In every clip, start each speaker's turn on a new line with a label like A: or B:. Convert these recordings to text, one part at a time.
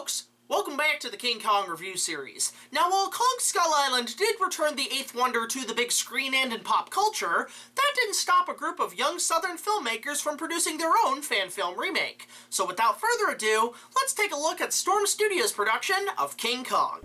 A: folks! Welcome back to the King Kong review series. Now, while Kong Skull Island did return the eighth wonder to the big screen and in pop culture, that didn't stop a group of young southern filmmakers from producing their own fan film remake. So without further ado, let's take a look at Storm Studios' production of King Kong.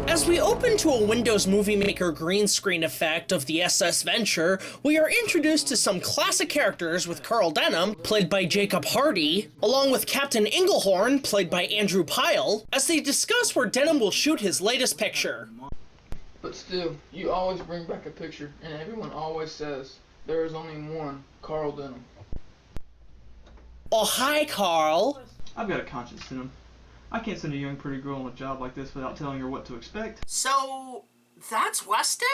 A: As we open to a Windows Movie Maker green screen effect of the SS Venture, we are introduced to some classic characters with Carl Denham, played by Jacob Hardy, along with Captain Inglehorn, played by Andrew Pyle, as they discuss where Denham will shoot his latest picture.
B: But still, you always bring back a picture, and everyone always says, there is only one Carl Denham.
A: Oh, hi, Carl.
C: I've got a conscience, Denham. I can't send a young pretty girl on a job like this without telling her what to expect.
A: So, that's Weston?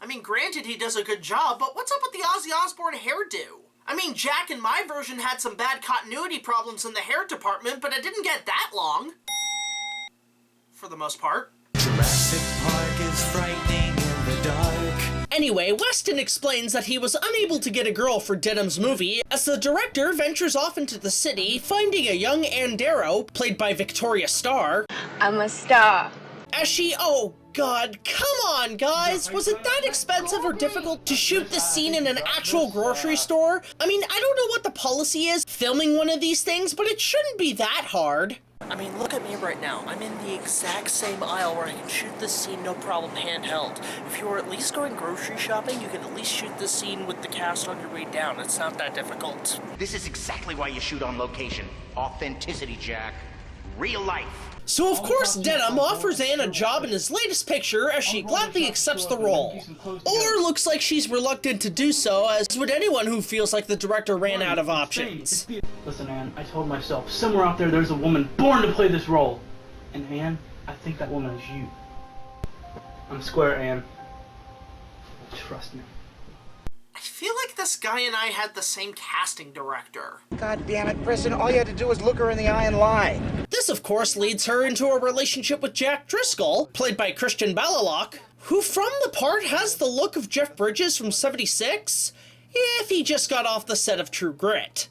A: I mean, granted he does a good job, but what's up with the Ozzy Osbourne hairdo? I mean, Jack in my version had some bad continuity problems in the hair department, but it didn't get that long. For the most part.
D: Jurassic Park is frightening in the dark.
A: Anyway, Weston explains that he was unable to get a girl for Denham's movie, as the director ventures off into the city, finding a young Ann Darrow, played by Victoria Starr.
E: I'm a star.
A: As she, oh god, come on guys, was it that expensive or difficult to shoot this scene in an actual grocery store? I mean, I don't know what the policy is filming one of these things, but it shouldn't be that hard. I mean, look at me right now. I'm in the exact same aisle where I can shoot this scene no problem handheld. If you were at least going grocery shopping, you could at least shoot this scene with the cast on your way down. It's not that difficult.
F: This is exactly why you shoot on location. Authenticity, Jack. Real life.
A: So of course Denham offers Anne a job in his latest picture as she gladly accepts the role. Or looks like she's reluctant to do so, as would anyone who feels like the director ran out of options.
G: Listen, Anne, I told myself, somewhere out there's a woman born to play this role. And Anne, I think that woman is you. I'm square, Anne. Trust me.
A: I feel like this guy and I had the same casting director.
H: God damn it, Preston, all you had to do was look her in the eye and lie.
A: This, of course, leads her into a relationship with Jack Driscoll, played by Christian Balilock, who from the part has the look of Jeff Bridges from '76, if he just got off the set of True Grit.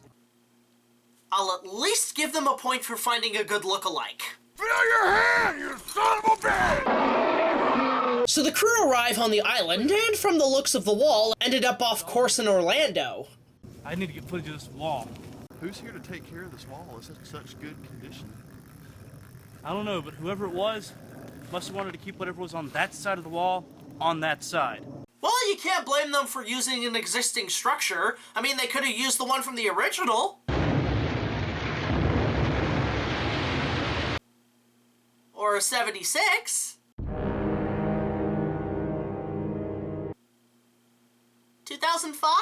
A: I'll at least give them a point for finding a good look-alike.
D: Fill your hand, you son of a bitch!
A: So the crew arrive on the island, and from the looks of the wall, ended up off course in Orlando.
G: I need to get footage of this wall.
I: Who's here to take care of this wall? It's in such good condition.
G: I don't know, but whoever it was must have wanted to keep whatever was on that side of the wall on that side.
A: Well, you can't blame them for using an existing structure. I mean, they could have used the one from the original. Or a 76. 2005?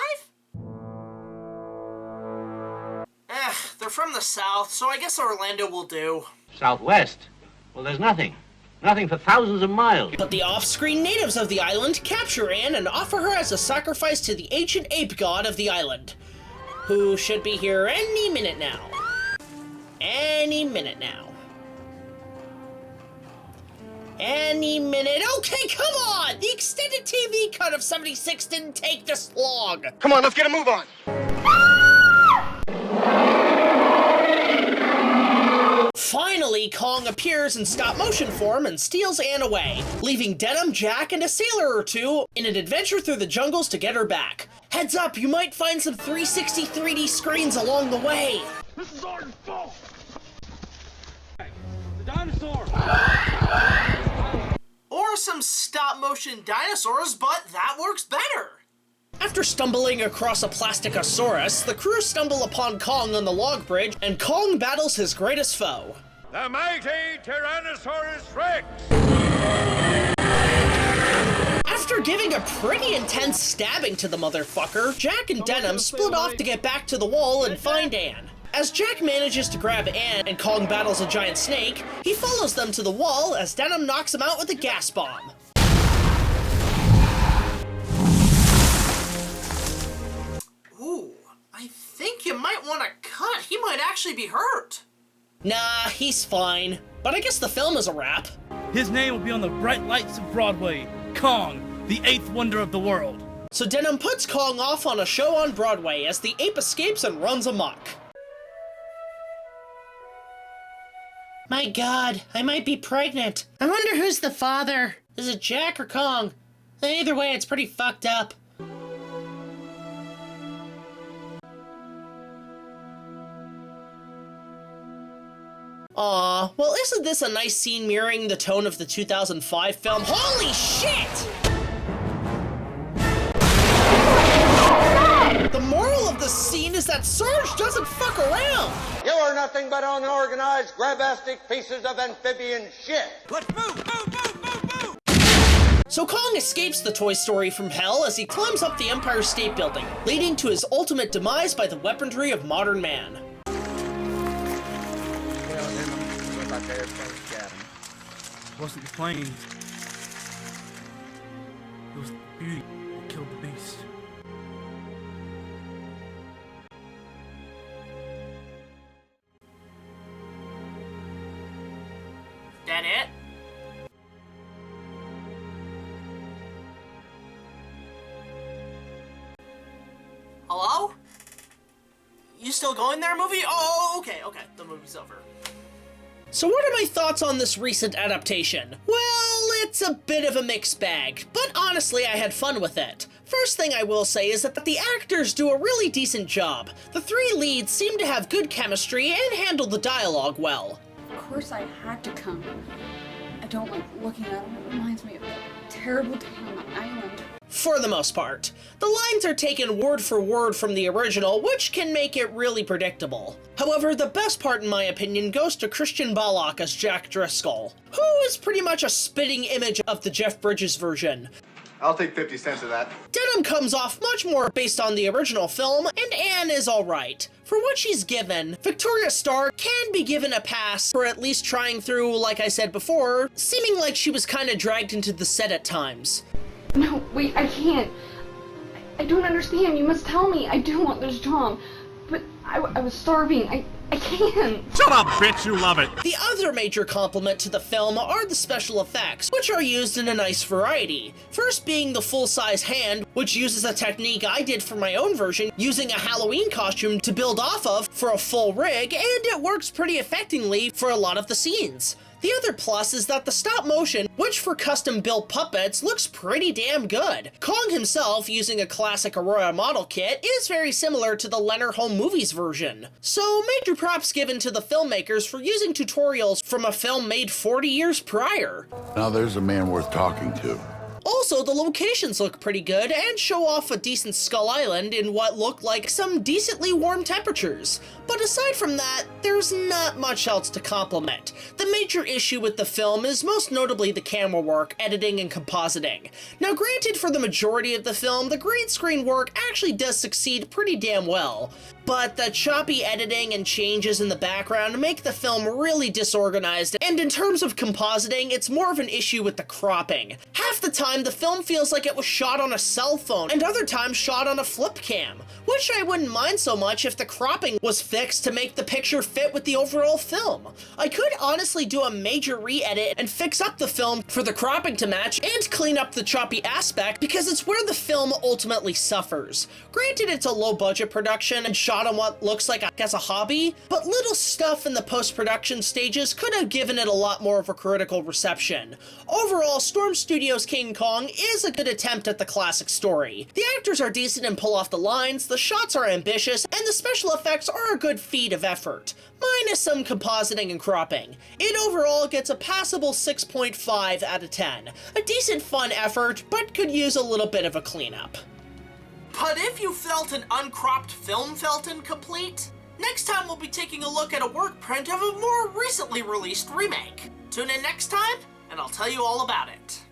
A: They're from the South, so I guess Orlando will do.
J: Southwest? Well, there's nothing. Nothing for thousands of miles.
A: But the off-screen natives of the island capture Anne and offer her as a sacrifice to the ancient ape god of the island, who should be here any minute now. Any minute now. Any minute. Okay, come on! The extended TV cut of '76 didn't take this long.
H: Come on, let's get a move on.
A: Finally, Kong appears in stop-motion form and steals Anne away, leaving Denham, Jack, and a sailor or two in an adventure through the jungles to get her back. Heads up, you might find some 360 3D screens along the way.
G: This is our fault! The dinosaur!
A: Or some stop-motion dinosaurs, but that works better. After stumbling across a Plasticosaurus, the crew stumble upon Kong on the log bridge, and Kong battles his greatest foe.
D: The mighty Tyrannosaurus Rex!
A: After giving a pretty intense stabbing to the motherfucker, Jack and Denham split off to get back to the wall and find Anne. As Jack manages to grab Anne and Kong battles a giant snake, he follows them to the wall as Denham knocks him out with a gas bomb. Ooh, I think you might want to cut. He might actually be hurt. Nah, he's fine. But I guess the film is a wrap.
G: His name will be on the bright lights of Broadway. Kong, the eighth wonder of the world.
A: So Denham puts Kong off on a show on Broadway as the ape escapes and runs amok. My God, I might be pregnant. I wonder who's the father. Is it Jack or Kong? Either way, it's pretty fucked up. Aw, well isn't this a nice scene mirroring the tone of the 2005 film? Holy shit! The moral of the scene is that Sarge doesn't fuck around!
H: You are nothing but unorganized, grabastic pieces of amphibian shit. Let's move!
A: So Kong escapes the Toy Story from hell as he climbs up the Empire State Building, leading to his ultimate demise by the weaponry of modern man.
E: It wasn't the planes. It was the beauty that killed the beast.
A: That it? Hello? You still going there, movie? Oh, okay, the movie's over. So what are my thoughts on this recent adaptation? Well, it's a bit of a mixed bag, but honestly I had fun with it. First thing I will say is that the actors do a really decent job. The three leads seem to have good chemistry and handle the dialogue well.
K: Of course I had to come. I don't like looking at him. It reminds me of that terrible day on the island.
A: For the most part. The lines are taken word for word from the original, which can make it really predictable. However, the best part in my opinion goes to Christian Balak as Jack Driscoll, who is pretty much a spitting image of the Jeff Bridges version.
L: I'll take 50 cents of that.
A: Denham comes off much more based on the original film, and Anne is alright. For what she's given, Victoria Starr can be given a pass for at least trying through, like I said before, seeming like she was kinda dragged into the set at times.
K: No, wait, I can't. I don't understand. You must tell me. I do want this job. But I was starving. I can't.
D: Shut up, bitch, you love it.
A: The other major compliment to the film are the special effects, which are used in a nice variety. First being the full-size hand, which uses a technique I did for my own version, using a Halloween costume to build off of for a full rig, and it works pretty effectively for a lot of the scenes. The other plus is that the stop motion, which for custom-built puppets looks pretty damn good. Kong himself, using a classic Aurora model kit, is very similar to the Leonard Home Movies version. So major props given to the filmmakers for using tutorials from a film made 40 years prior.
M: Now there's a man worth talking to.
A: Also, the locations look pretty good and show off a decent Skull Island in what looked like some decently warm temperatures. But aside from that, there's not much else to compliment. The major issue with the film is most notably the camera work, editing, and compositing. Now granted, for the majority of the film, the green screen work actually does succeed pretty damn well. But the choppy editing and changes in the background make the film really disorganized, and in terms of compositing, it's more of an issue with the cropping. Half the time, the film feels like it was shot on a cell phone, and other times shot on a flip cam, which I wouldn't mind so much if the cropping was fixed to make the picture fit with the overall film. I could honestly do a major re-edit and fix up the film for the cropping to match and clean up the choppy aspect, because it's where the film ultimately suffers. Granted, it's a low-budget production and shot on what looks like as a hobby, but little stuff in the post-production stages could have given it a lot more of a critical reception. Overall, Storm Studios' King Kong is a good attempt at the classic story. The actors are decent and pull off the lines, the shots are ambitious, and the special effects are a good feat of effort, minus some compositing and cropping. It overall gets a passable 6.5 out of 10. A decent fun effort, but could use a little bit of a cleanup. But if you felt an uncropped film felt incomplete, next time we'll be taking a look at a work print of a more recently released remake. Tune in next time, and I'll tell you all about it.